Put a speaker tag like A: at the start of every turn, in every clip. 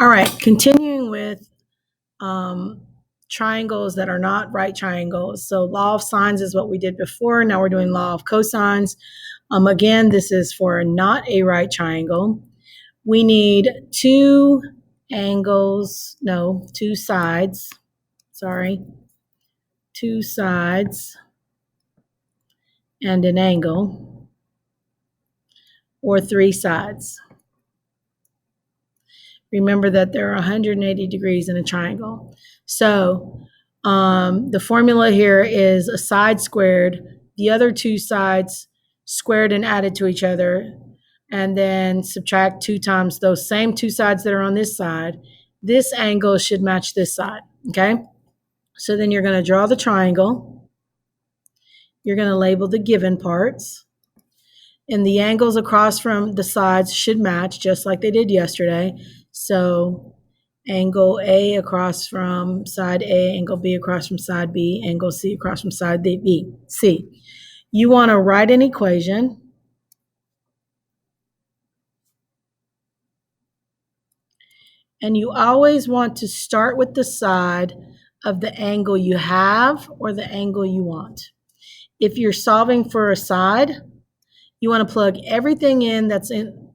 A: All right, continuing with triangles that are not right triangles. So law of sines is what we did before. Now we're doing law of cosines. Again, this is for not a right triangle. We need two sides. Sorry, two sides and an angle, or three sides. Remember that there are 180 degrees in a triangle. So the formula here is a side squared, the other two sides squared and added to each other, and then subtract 2 times those same two sides that are on this side. This angle should match this side, okay? So then you're going to draw the triangle. You're going to label the given parts. And the angles across from the sides should match just like they did yesterday. So angle A across from side A, angle B across from side B, angle C across from side B, C. You want to write an equation. And you always want to start with the side of the angle you have or the angle you want. If you're solving for a side, you want to plug everything in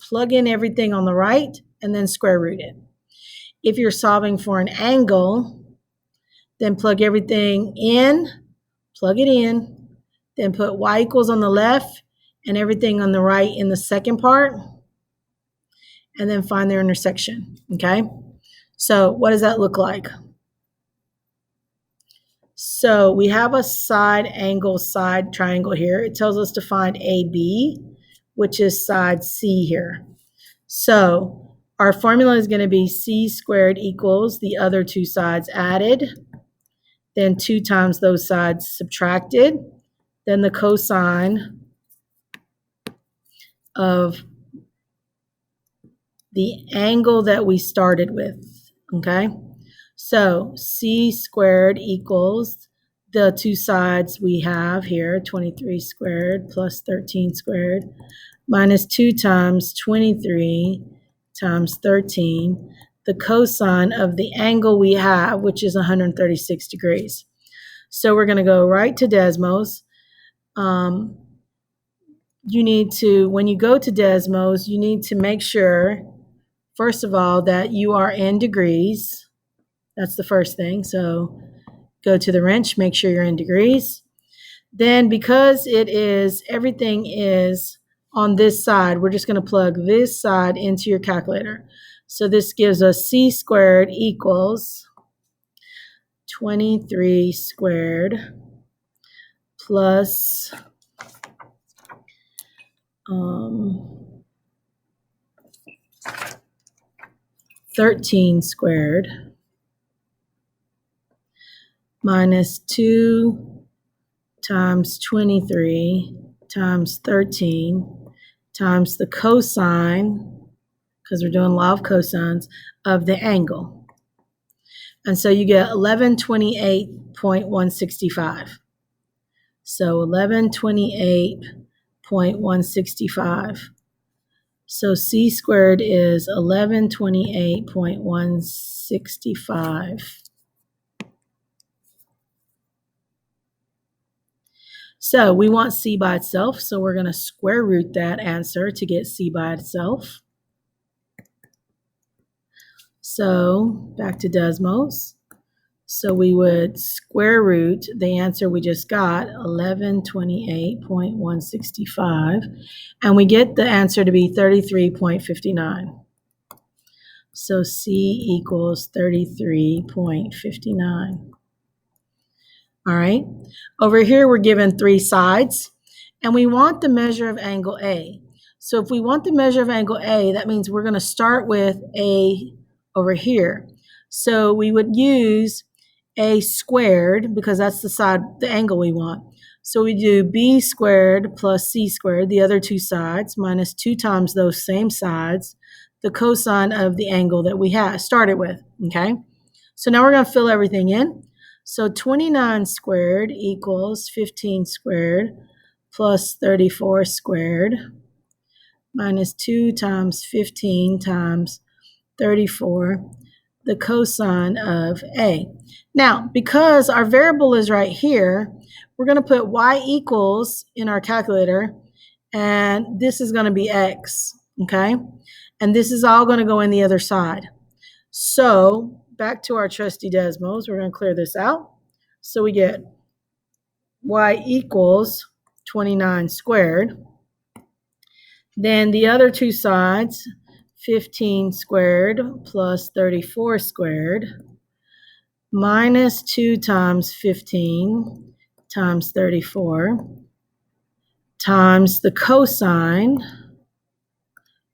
A: plug in everything on the right and then square root it. If you're solving for an angle, then plug everything in, plug it in, then put y equals on the left and everything on the right in the second part, and then find their intersection, okay? So what does that look like? So we have a side triangle here. It tells us to find AB, which is side C here. So our formula is going to be C squared equals the other two sides added, then 2 times those sides subtracted, then the cosine of the angle that we started with, okay? So C squared equals the two sides we have here, 23 squared plus 13 squared, minus 2 times 23 times 13, the cosine of the angle we have, which is 136 degrees. So we're going to go right to Desmos. You need to, when you go to Desmos, you need to make sure, first of all, that you are in degrees. That's the first thing. So go to the wrench, make sure you're in degrees. Then because everything is on this side, we're just going to plug this side into your calculator. So this gives us C squared equals 23 squared plus 13 squared minus 2 times 23 times 13 times the cosine, because we're doing law of cosines, of the angle. And so you get 1128.165. So 1128.165. So C squared is 1128.165. So we want C by itself, so we're going to square root that answer to get C by itself. So back to Desmos. So we would square root the answer we just got, 1128.165, and we get the answer to be 33.59. So C equals 33.59. All right. Over here, we're given 3 sides, and we want the measure of angle A. So if we want the measure of angle A, that means we're going to start with A over here. So we would use A squared, because that's the angle we want. So we do B squared plus C squared, the other two sides, minus 2 times those same sides, the cosine of the angle that we started with, okay? So now we're going to fill everything in. So 29 squared equals 15 squared plus 34 squared minus 2 times 15 times 34, the cosine of A. Now, because our variable is right here, we're going to put y equals in our calculator, and this is going to be x, okay? And this is all going to go in the other side. So back to our trusty Desmos, we're going to clear this out. So we get y equals 29 squared. Then the other two sides, 15 squared plus 34 squared minus 2 times 15 times 34 times the cosine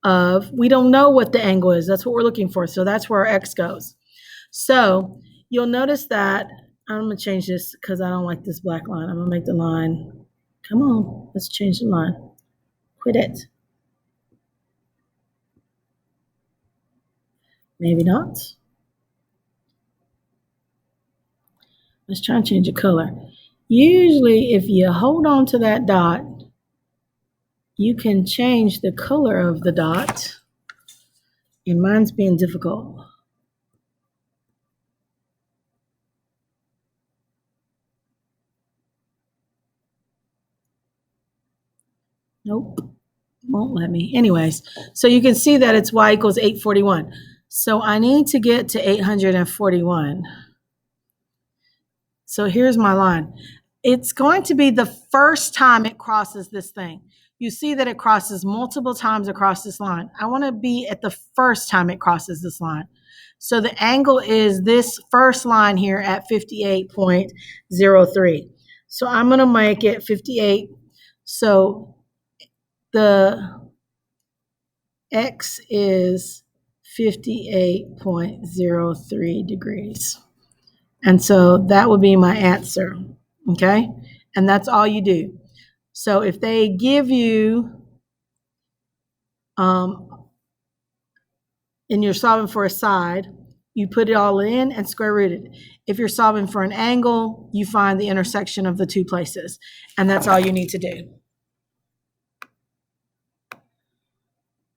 A: of, we don't know what the angle is. That's what we're looking for. So that's where our x goes. So you'll notice that, I'm going to change this because I don't like this black line. I'm going to make the line, come on, let's change the line. Quit it. Maybe not. Let's try and change the color. Usually, if you hold on to that dot, you can change the color of the dot. And mine's being difficult. Nope, won't let me. Anyways, so you can see that it's y equals 841. So I need to get to 841. So here's my line. It's going to be the first time it crosses this thing. You see that it crosses multiple times across this line. I want to be at the first time it crosses this line. So the angle is this first line here at 58.03. So I'm going to make it 58. So the x is 58.03 degrees. And so that would be my answer, okay? And that's all you do. So if they give you, and you're solving for a side, you put it all in and square root it. If you're solving for an angle, you find the intersection of the two places. And that's all you need to do.